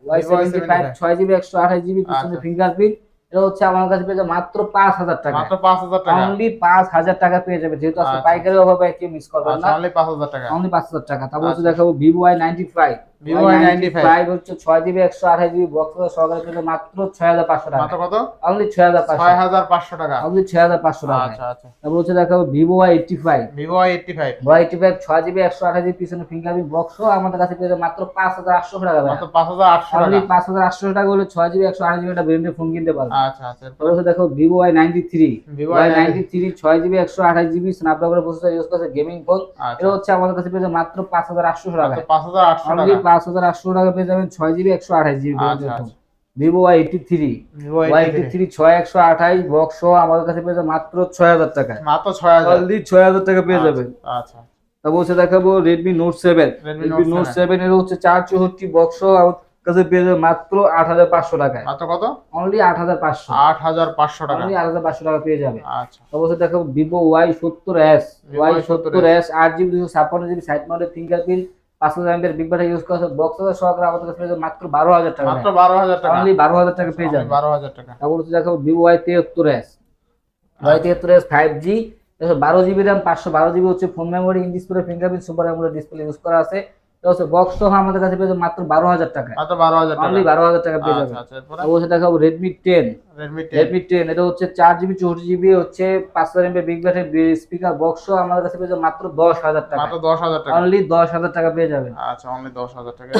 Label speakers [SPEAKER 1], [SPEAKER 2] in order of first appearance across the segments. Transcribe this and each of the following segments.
[SPEAKER 1] Y75 6GB 128GB পিছনে fingerprint, এটা হচ্ছে আমার কাছে পেয়ে যাবে মাত্র 5000 টাকা।
[SPEAKER 2] মাত্র 5000 টাকা,
[SPEAKER 1] অনলি 5000 টাকা পেয়ে যাবে, যেহেতু আজকে পাইকারি অভাবে কেউ মিস করবেন না।
[SPEAKER 2] অনলি 5000 টাকা,
[SPEAKER 1] অনলি 5000 টাকা। তারপর হচ্ছে দেখাবো Vivo Y95।
[SPEAKER 2] Vivo Y95
[SPEAKER 1] হচ্ছে 6GB 128GB বক্স সহকারে পেয়ে মাত্র 6500 টাকা।
[SPEAKER 2] মাত্র কত?
[SPEAKER 1] অনলি 6500
[SPEAKER 2] টাকা,
[SPEAKER 1] অনলি 6500 টাকা।
[SPEAKER 2] আচ্ছা আচ্ছা।
[SPEAKER 1] তারপর হচ্ছে দেখাবো Vivo Y85।
[SPEAKER 2] Vivo Y85
[SPEAKER 1] 6GB 128GB পিছনে ফিঙ্গারপ্রিন্ট বক্স আমাদের কাছে পেয়ে যাবে মাত্র 5800 টাকা।
[SPEAKER 2] মাত্র 5800 টাকা,
[SPEAKER 1] অনলি 5800 টাকা হলে 6GB 128GB একটা ব্র্যান্ডের ফোন কিনতে পারবেন।
[SPEAKER 2] আচ্ছা আচ্ছা।
[SPEAKER 1] তারপর হচ্ছে দেখো Vivo Y93।
[SPEAKER 2] Vivo
[SPEAKER 1] Y93 6GB 128GB Snapdragon processor use করে গেমিং ফোন, এটা হচ্ছে আমাদের কাছে পেয়ে যাবে মাত্র 5800 টাকা।
[SPEAKER 2] মাত্র 5800
[SPEAKER 1] অনলি
[SPEAKER 2] টাকা,
[SPEAKER 1] 5800 টাকা পেয়ে যাবেন 6GB 128GB ব্র্যান্ডের ফোন। Vivo Y83 6128 বক্স সহ আমাদের কাছে পেয়ে যাবে মাত্র 6000 টাকা।
[SPEAKER 2] মাত্র 6000,
[SPEAKER 1] অনলি 6000 টাকা পেয়ে যাবেন।
[SPEAKER 2] আচ্ছা।
[SPEAKER 1] তারপর হচ্ছে দেখাবো Redmi Note 7।
[SPEAKER 2] Redmi
[SPEAKER 1] Redmi
[SPEAKER 2] Note
[SPEAKER 1] Note 7 এর হচ্ছে 464 বক্স আমার কাছে পেয়ে যাবে মাত্র 8500 টাকায়।
[SPEAKER 2] মাত্র কত?
[SPEAKER 1] অনলি 8500।
[SPEAKER 2] 8500 টাকা,
[SPEAKER 1] অনলি 8500 টাকা পেয়ে যাবে।
[SPEAKER 2] আচ্ছা।
[SPEAKER 1] তারপর হচ্ছে দেখাবো Vivo Y70s। Y70s 8GB 256GB side mounted fingerprint 5000 mAh big battery use করা বক্স সহকারে আমাদের কাছে পেয়ে যাবে মাত্র 12000 টাকা।
[SPEAKER 2] মাত্র 12000 টাকা,
[SPEAKER 1] অনলি 12000 টাকা পেয়ে যাবে।
[SPEAKER 2] 12000 টাকা।
[SPEAKER 1] তারপর হচ্ছে দেখাবো Vivo Y73s। Y73s 5G 12GB RAM 512GB হচ্ছে phone memory, in display fingerprint super AMOLED display use করা আছে। এটা হচ্ছে বক্স সহ আমাদের কাছে পেয়ে যাবে মাত্র 12000 টাকা।
[SPEAKER 2] মাত্র 12000 টাকা,
[SPEAKER 1] অনলি 12000 টাকা পেয়ে যাবে।
[SPEAKER 2] আচ্ছা আচ্ছা। এরপর
[SPEAKER 1] তারপর হচ্ছে দেখাবো Redmi 10।
[SPEAKER 2] Redmi 10
[SPEAKER 1] Redmi 10 এটা হচ্ছে 4GB 64GB হচ্ছে 5000 mAh big battery speaker box সহ আমাদের কাছে পেয়ে যাবে মাত্র 10000 টাকা।
[SPEAKER 2] মাত্র 10000 টাকা,
[SPEAKER 1] অনলি 10000 টাকা পেয়ে যাবেন।
[SPEAKER 2] আচ্ছা। অনলি 10000 টাকা।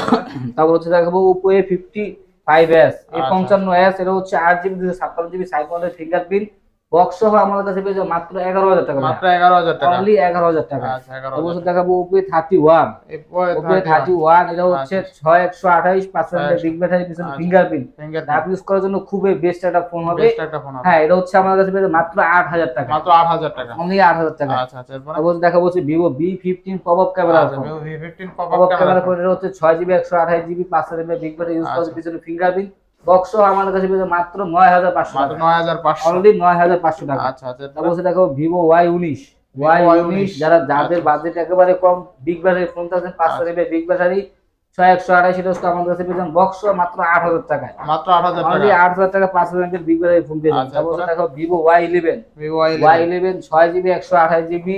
[SPEAKER 1] তারপর হচ্ছে দেখাবো Oppo A55s। A55s এটা হচ্ছে 8GB 256GB side mounted fingerprint box সহ আমাদের কাছে পেয়ে যাবে মাত্র 11000 টাকা।
[SPEAKER 2] মাত্র 11000 টাকা,
[SPEAKER 1] অনলি 11000 টাকা।
[SPEAKER 2] আচ্ছা।
[SPEAKER 1] তারপর
[SPEAKER 2] 11000
[SPEAKER 1] হচ্ছে দেখাবো Oppo A31। Oppo A31 এটা হচ্ছে 6128 5000 mAh বিগ ব্যাটারি পিছনে ফিঙ্গারপ্রিন্ট অ্যাপ ইউজ করার জন্য খুবই বেস্ট একটা ফোন হবে।
[SPEAKER 2] বেস্ট একটা ফোন হবে,
[SPEAKER 1] হ্যাঁ, এটা হচ্ছে আমাদের কাছে পেয়ে যাবে মাত্র 8000 টাকা।
[SPEAKER 2] মাত্র 8000 টাকা,
[SPEAKER 1] অনলি 8000 টাকা।
[SPEAKER 2] আচ্ছা আচ্ছা। এরপর
[SPEAKER 1] তারপর দেখাবো হচ্ছে Vivo V15 popup camera phone.
[SPEAKER 2] Vivo V15
[SPEAKER 1] popup
[SPEAKER 2] popup
[SPEAKER 1] camera
[SPEAKER 2] camera,
[SPEAKER 1] phone এটা হচ্ছে 6GB 128GB 5000 mAh big battery use করে পিছনে ফিঙ্গারপ্রিন্ট বক্স সহ আমাদের কাছে পেয়ে যাবে মাত্র 9500
[SPEAKER 2] মাত্র
[SPEAKER 1] টাকা।
[SPEAKER 2] 9500,
[SPEAKER 1] অনলি 9500 টাকা।
[SPEAKER 2] আচ্ছা আচ্ছা।
[SPEAKER 1] তারপর হচ্ছে দেখো Vivo Y19। Y19 যাদের বাজেট একেবারে কম, বিগ ব্যাটারি ফোন চাচ্ছেন 5000 mAh বিগ ব্যাটারি 6128 এটা হচ্ছে আমাদের কাছে পেয়ে যাবেন বক্স সহ মাত্র 8000 টাকায়।
[SPEAKER 2] মাত্র 8000 টাকা,
[SPEAKER 1] অনলি 8000 টাকা 5000 mAh বিগ ব্যাটারি ফোন পেয়ে যাবেন। তারপর হচ্ছে দেখো Vivo Y11।
[SPEAKER 2] Vivo
[SPEAKER 1] Y11 6GB 128GB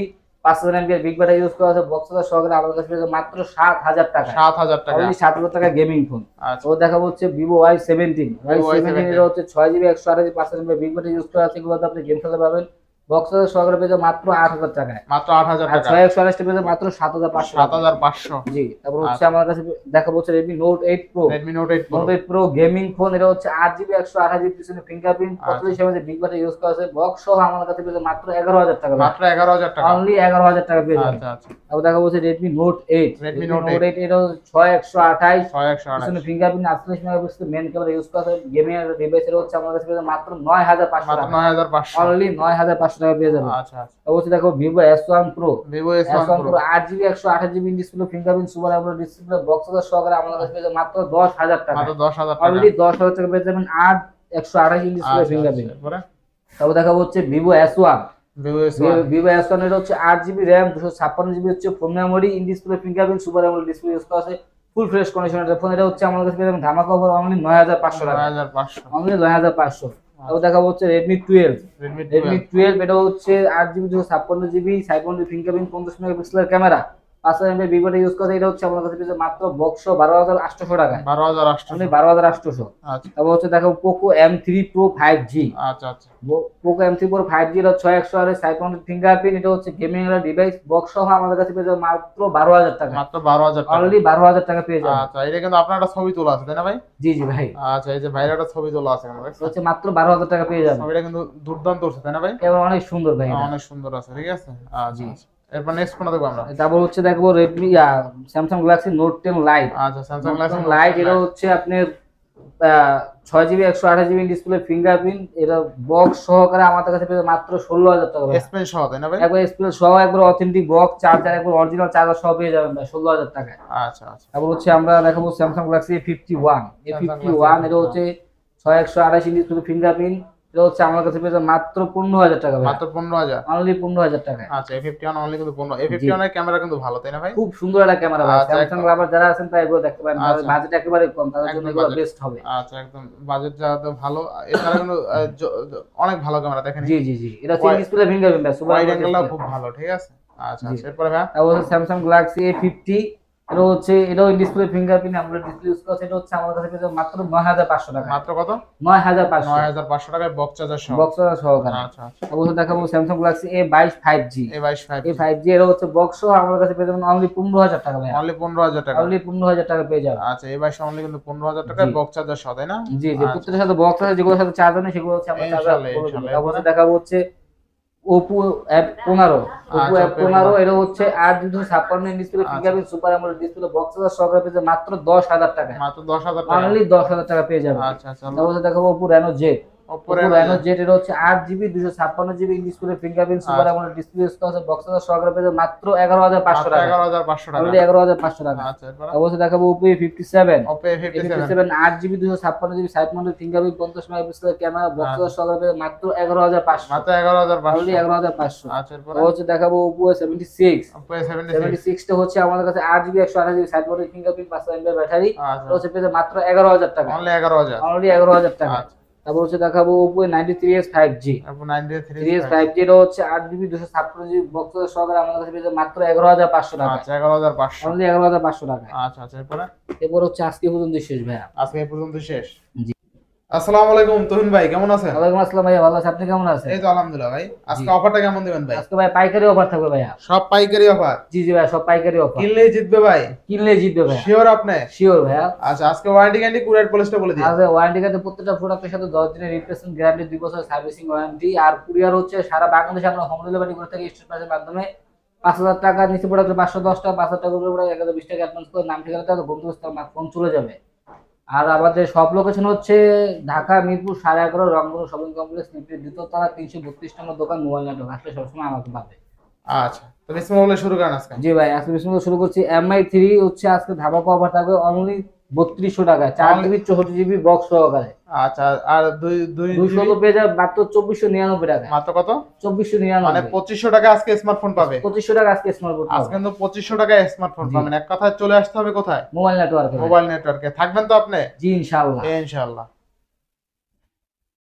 [SPEAKER 1] 5000 mAh big battery use করা আছে বক্স সহকারে আমাদের কাছে পেয়ে যাবেন মাত্র 7000 টাকা।
[SPEAKER 2] 7000 টাকা,
[SPEAKER 1] অনলি 7000 টাকা গেমিং ফোন।
[SPEAKER 2] আচ্ছা।
[SPEAKER 1] তো দেখাবো হচ্ছে Vivo Y17। Y17 এটা হচ্ছে 6GB 128GB 5000 mAh big battery use করা আছে, এগুলোতে আপনি গেম খেলতে পারবেন বক্স সহকারে পেয়ে যাবেন মাত্র 8000 টাকায়।
[SPEAKER 2] মাত্র 8000
[SPEAKER 1] আর
[SPEAKER 2] টাকা,
[SPEAKER 1] 6128 পেয়ে যাবেন মাত্র 7500 টাকা।
[SPEAKER 2] 7500,
[SPEAKER 1] জি। তারপর হচ্ছে আমার কাছে দেখাবো হচ্ছে Redmi Note 8 Pro।
[SPEAKER 2] Redmi Note 8 Pro,
[SPEAKER 1] Note 8 Pro gaming phone এটা হচ্ছে 8GB 128GB পিছনে fingerprint 45 mAh big battery use করা আছে বক্স সহ আমাদের কাছে পেয়ে যাবেন মাত্র 11000 টাকা।
[SPEAKER 2] মাত্র 11000 টাকা,
[SPEAKER 1] অনলি 11000 টাকা পেয়ে যাবেন।
[SPEAKER 2] আচ্ছা আচ্ছা।
[SPEAKER 1] তারপর দেখাবো হচ্ছে Redmi Note 8।
[SPEAKER 2] Redmi
[SPEAKER 1] Redmi
[SPEAKER 2] Note
[SPEAKER 1] Note 8 এটা হচ্ছে 6128
[SPEAKER 2] 6128,
[SPEAKER 1] পিছনে fingerprint 48 megapixel main camera use করা আছে গেমিং এর ডিভাইস এর হচ্ছে আমাদের কাছে পেয়ে যাবেন মাত্র 9500
[SPEAKER 2] মাত্র
[SPEAKER 1] টাকা।
[SPEAKER 2] 9500,
[SPEAKER 1] অনলি 9500 টাকা পেয়ে যাবেন।
[SPEAKER 2] আচ্ছা আচ্ছা।
[SPEAKER 1] অবশ্যই দেখো Vivo S1 Pro।
[SPEAKER 2] Vivo S1 Pro
[SPEAKER 1] 8GB 128GB display fingerprint super AMOLED display box সহকারে আমাদের কাছে পেয়ে যাবেন মাত্র 10000 টাকা।
[SPEAKER 2] মাত্র 10000 টাকা,
[SPEAKER 1] অনলি 10000 টাকা পেয়ে যাবেন 8 128 ইঞ্চি ডিসপ্লে ফিঙ্গারপ্রিন্ট।
[SPEAKER 2] এরপরে
[SPEAKER 1] তারপর দেখাবো হচ্ছে Vivo S1।
[SPEAKER 2] Vivo S1
[SPEAKER 1] Vivo S1 এটা হচ্ছে 8GB RAM 256GB হচ্ছে phone memory, in display fingerprint super AMOLED display use করা আছে, ফুল ফ্রেশ কন্ডিশনের ফোন। এটা হচ্ছে আমাদের কাছে পেয়ে যাবেন ধামাকা অফার অনলি 9500 টাকা।
[SPEAKER 2] 9500,
[SPEAKER 1] অনলি 9500। তারপর দেখাবো হচ্ছে Redmi 12।
[SPEAKER 2] Redmi
[SPEAKER 1] Redmi
[SPEAKER 2] 12,
[SPEAKER 1] 12 এটা হচ্ছে 8GB 256GB side mounted fingerprint 50 মেগাপিক্সেলের camera 5000 mAh big battery use করে, এটা হচ্ছে আমাদের কাছে পেয়ে যাবেন মাত্র বক্স 12800 টাকায়।
[SPEAKER 2] 12800,
[SPEAKER 1] অনলি 12800।
[SPEAKER 2] আচ্ছা
[SPEAKER 1] তারপর হচ্ছে দেখো Poco M3 Pro 5G।
[SPEAKER 2] আচ্ছা আচ্ছা।
[SPEAKER 1] Poco M3 Pro 5G এর 6128 সাইড মাউন্টেড ফিঙ্গারপ্রিন্ট, এটা হচ্ছে গেমিং এর ডিভাইস বক্স সহ আমাদের কাছে পেয়ে যাবেন মাত্র 12000 টাকা।
[SPEAKER 2] মাত্র 12000 টাকা,
[SPEAKER 1] অনলি 12000 টাকা পেয়ে যাবেন।
[SPEAKER 2] আচ্ছা। এটা কিন্তু আপনার একটা ছবি তোলা আছে তাই না ভাই?
[SPEAKER 1] জি জি ভাই,
[SPEAKER 2] আচ্ছা, এই যে ভাইয়ের একটা ছবি তোলা আছে আমাদের
[SPEAKER 1] হচ্ছে মাত্র 12000 টাকা পেয়ে যাবেন।
[SPEAKER 2] ছবিটা কিন্তু দুর্দান্ত হচ্ছে তাই না ভাই?
[SPEAKER 1] এবার অনেক সুন্দর ভাই এটা।
[SPEAKER 2] অনেক সুন্দর আছে, ঠিক আছে। আচ্ছা আচ্ছা। এরপর নেক্সট কোনটা দেখবো আমরা?
[SPEAKER 1] তারপর হচ্ছে দেখবো Redmi Samsung Galaxy Note 10 Lite।
[SPEAKER 2] আচ্ছা, Samsung Galaxy
[SPEAKER 1] Lite এটা হচ্ছে আপনার 6GB 128GB ডিসপ্লে ফিঙ্গারপ্রিন্ট, এটা বক্স সহকারে আমাদের কাছে পেয়ে যাবেন মাত্র 16000 টাকা।
[SPEAKER 2] S Pen সহ তাই না ভাই?
[SPEAKER 1] একবার স্পেস সহ একবার অথেন্টিক বক্স চার্জার একবার অরিজিনাল চার্জার সহ পেয়ে যাবেন ভাই 16000 টাকায়।
[SPEAKER 2] আচ্ছা আচ্ছা।
[SPEAKER 1] তারপর হচ্ছে আমরা দেখাবো Samsung Galaxy A51। A51 এটা হচ্ছে 6128 ইঞ্চি ফিঙ্গারপ্রিন্ট এটা হচ্ছে আমার কাছে পেয়ে যাবেন মাত্র 15,000 টাকা ভাই,
[SPEAKER 2] মাত্র 15,000।
[SPEAKER 1] অনলি 15,000 টাকা।
[SPEAKER 2] আচ্ছা A51 অনলি কিন্তু 15। A51 এর ক্যামেরা কিন্তু ভালো তাই না ভাই?
[SPEAKER 1] খুব সুন্দর একটা ক্যামেরা ভাই,
[SPEAKER 2] আচ্ছা,
[SPEAKER 1] স্যামসাং লাভার যারা আছেন তারা এগুলো দেখতে পারেন, তাদের
[SPEAKER 2] আচ্ছা।
[SPEAKER 1] বাজেট একেবারে কম, তাদের জন্য
[SPEAKER 2] একদম
[SPEAKER 1] এগুলো
[SPEAKER 2] বাজেট।
[SPEAKER 1] বেস্ট হবে।
[SPEAKER 2] আচ্ছা একদম বাজেট যাতে ভালো, এছাড়া কিন্তু অনেক ভালো ক্যামেরা দেখেন।
[SPEAKER 1] জি জি জি, এটা হচ্ছে ডিসপ্লে ফিঙ্গারপ্রিন্ট ভাই, সুপার
[SPEAKER 2] ওয়াইড
[SPEAKER 1] AMOLED
[SPEAKER 2] অ্যাঙ্গেলটা
[SPEAKER 1] ডিসপ্লে।
[SPEAKER 2] খুব ভালো, ঠিক আছে। আচ্ছা
[SPEAKER 1] জি।
[SPEAKER 2] আচ্ছা এরপরে ভাই
[SPEAKER 1] তারপর স্যামসাং গ্যালাক্সি A50, এটা হচ্ছে এটাও display fingerprint AMOLED display use করছে, এটা হচ্ছে আমার কাছে পেয়ে যাবেন মাত্র 9,500 টাকা।
[SPEAKER 2] মাত্র কত?
[SPEAKER 1] 9,500,
[SPEAKER 2] 9,500 টাকায় বক্স চার্জার সহ।
[SPEAKER 1] বক্স সহকারে।
[SPEAKER 2] আচ্ছা আচ্ছা
[SPEAKER 1] অবশ্যই দেখাবো Samsung Galaxy A22 5G।
[SPEAKER 2] A22 5G
[SPEAKER 1] এই 5G এর হচ্ছে বক্স সহ আমার কাছে পেয়ে যাবেন অনলি 15,000 টাকা ভাই,
[SPEAKER 2] অনলি 15,000 টাকা।
[SPEAKER 1] অনলি 15,000 টাকা পেয়ে যাবেন।
[SPEAKER 2] আচ্ছা A22 অনলি কিন্তু 15,000 টাকায়
[SPEAKER 1] জি।
[SPEAKER 2] বক্স চার্জার সহ তাই না?
[SPEAKER 1] জি জি,
[SPEAKER 2] আচ্ছা,
[SPEAKER 1] প্রত্যেকটার সাথে বক্স আছে, যেগুলোর সাথে চার্জার নেই সেগুলো হচ্ছে আমরা চার্জার
[SPEAKER 2] ইনশাআল্লাহ,
[SPEAKER 1] করে দেব।
[SPEAKER 2] ইনশাআল্লাহ।
[SPEAKER 1] অবশ্যই দেখাবো হচ্ছে Oppo F15, Oppo
[SPEAKER 2] আচ্ছা,
[SPEAKER 1] F15 এটা হচ্ছে 8/256 inch display fingerprint super AMOLED display box charger সহকারে পেয়ে যাবেন মাত্র 10,000 টাকা,
[SPEAKER 2] মাত্র 10,000 টাকা।
[SPEAKER 1] অনলি 10,000 টাকা পেয়ে যাবেন।
[SPEAKER 2] আচ্ছা আচ্ছা
[SPEAKER 1] অবশ্যই দেখাবো Oppo Reno Z।
[SPEAKER 2] Oppo
[SPEAKER 1] Oppo
[SPEAKER 2] Reno
[SPEAKER 1] Reno Z এটা হচ্ছে 8GB 256GB display fingerprint super
[SPEAKER 2] আচ্ছা।
[SPEAKER 1] AMOLED ডিসপ্লে ইউজ করা আছে, বক্স চার্জার সহকারে পেয়ে যাবেন মাত্র 11,500 টাকা,
[SPEAKER 2] 11,500 টাকা।
[SPEAKER 1] অনলি 11,500 টাকা।
[SPEAKER 2] আচ্ছা এরপরে
[SPEAKER 1] অবশ্যই দেখাবো Oppo A57,
[SPEAKER 2] Oppo A57
[SPEAKER 1] A57 8GB 256GB side mounted fingerprint 50 মেগাপিক্সেলের ক্যামেরা, বক্স চার্জার সহকারে পেয়ে যাবেন মাত্র 11,500,
[SPEAKER 2] মাত্র 11,500।
[SPEAKER 1] অনলি 11,500।
[SPEAKER 2] আচ্ছা এরপরে
[SPEAKER 1] হচ্ছে দেখাবো Oppo A76,
[SPEAKER 2] Oppo A76
[SPEAKER 1] 76 টা হচ্ছে আমাদের কাছে 8GB 128GB side mounted fingerprint 500 mAh battery,
[SPEAKER 2] আচ্ছা
[SPEAKER 1] এটা হচ্ছে পেয়ে যাবেন মাত্র 11,000 টাকা,
[SPEAKER 2] অনলি 11,000।
[SPEAKER 1] অনলি 11,000 টাকা।
[SPEAKER 2] আচ্ছা
[SPEAKER 1] তারপর হচ্ছে দেখাবো Oppo A93s 5G,
[SPEAKER 2] Oppo 93
[SPEAKER 1] 3s 5G এটা হচ্ছে 8GB 256GB বক্স চার্জার সহকারে আমাদের কাছে পেয়ে যাবেন মাত্র 11,500 টাকা,
[SPEAKER 2] আচ্ছা 11,500।
[SPEAKER 1] অনলি 11,500 টাকা।
[SPEAKER 2] আচ্ছা আচ্ছা এরপরে
[SPEAKER 1] এরপর হচ্ছে আজকে পর্যন্ত শেষ ভাইয়া।
[SPEAKER 2] আজকে এই পর্যন্ত শেষ।
[SPEAKER 1] জি।
[SPEAKER 2] আসসালামু আলাইকুম তুহিন ভাই, কেমন আছেন?
[SPEAKER 1] ওয়ালাইকুম আসসালাম ভাইয়া, ভালো আছি, আপনি কেমন আছেন?
[SPEAKER 2] এই তো আলহামদুলিল্লাহ ভাই। আজকে
[SPEAKER 1] জি।
[SPEAKER 2] অফারটা কেমন দিবেন ভাই?
[SPEAKER 1] আজকে ভাই পাইকারি অফার থাকবে ভাইয়া।
[SPEAKER 2] সব পাইকারি অফার?
[SPEAKER 1] জি জি ভাইয়া, সব পাইকারি অফার,
[SPEAKER 2] কিনলেই জিতবে ভাই?
[SPEAKER 1] কিনলে জিতবে ভাইয়া,
[SPEAKER 2] শিওর আপনি?
[SPEAKER 1] শিওর ভাইয়া।
[SPEAKER 2] আচ্ছা আজকে ওয়ারেন্টি গ্যারান্টি কুরিয়ার পলিসটা বলে দিন।
[SPEAKER 1] আজ ওয়ারেন্টি কার্ডে প্রত্যেকটা প্রোডাক্টের সাথে 10 দিনের রিপ্লেসমেন্ট গ্যারান্টি, 2 বছরের সার্ভিসিং ওয়ারেন্টি, আর কুরিয়ার হচ্ছে সারা বাংলাদেশে আমরা হোম ডেলিভারি করে থাকি স্টেট পাসের মাধ্যমে। 5,000 টাকা নিচে প্রোডাক্টে 510 টাকা, 5,000 টাকা উপরে প্রোডাক্ট 1,020 টাকা অ্যাডভান্স করে নাম ঠিকানা টাকা বন্ধুস্থ ফোন চলে যাবে। আর আমাদের সব লোকেশন হচ্ছে ঢাকা মিরপুর 11.5 রংপুর শপিং কমপ্লেক্স নিচে 2য় তলা 332 নম্বর দোকান, মোবাইল নেটওয়ার্ক, আসলে সবসময় আমাকে পাবে।
[SPEAKER 2] আচ্ছা তো বিসমিল্লাহ বলে শুরু করেন আজকে।
[SPEAKER 1] জি ভাই, আজকে বিসমিল্লাহ শুরু করছি। MI3 হচ্ছে আজকে ধামাকা অফার থাকবে অনলি 3200 টাকা, 4GB 64GB বক্স সহকারে।
[SPEAKER 2] আচ্ছা আর দুই
[SPEAKER 1] 200 তো পেয়ে যাবে মাত্র 2499 টাকা,
[SPEAKER 2] মাত্র কত?
[SPEAKER 1] 2499,
[SPEAKER 2] মানে 2500 টাকা আজকে স্মার্টফোন পাবে।
[SPEAKER 1] 2500 টাকা আজকে স্মার্টফোন
[SPEAKER 2] আজকে
[SPEAKER 1] পাবে
[SPEAKER 2] কিন্তু 2500 টাকায় স্মার্টফোন পাবেন। এক কথায় চলে আসতে হবে কোথায়?
[SPEAKER 1] মোবাইল নেটওয়ার্কে।
[SPEAKER 2] মোবাইল নেটওয়ার্কে। থাকবেন তো আপনি?
[SPEAKER 1] জি ইনশাআল্লাহ।
[SPEAKER 2] ইনশাআল্লাহ।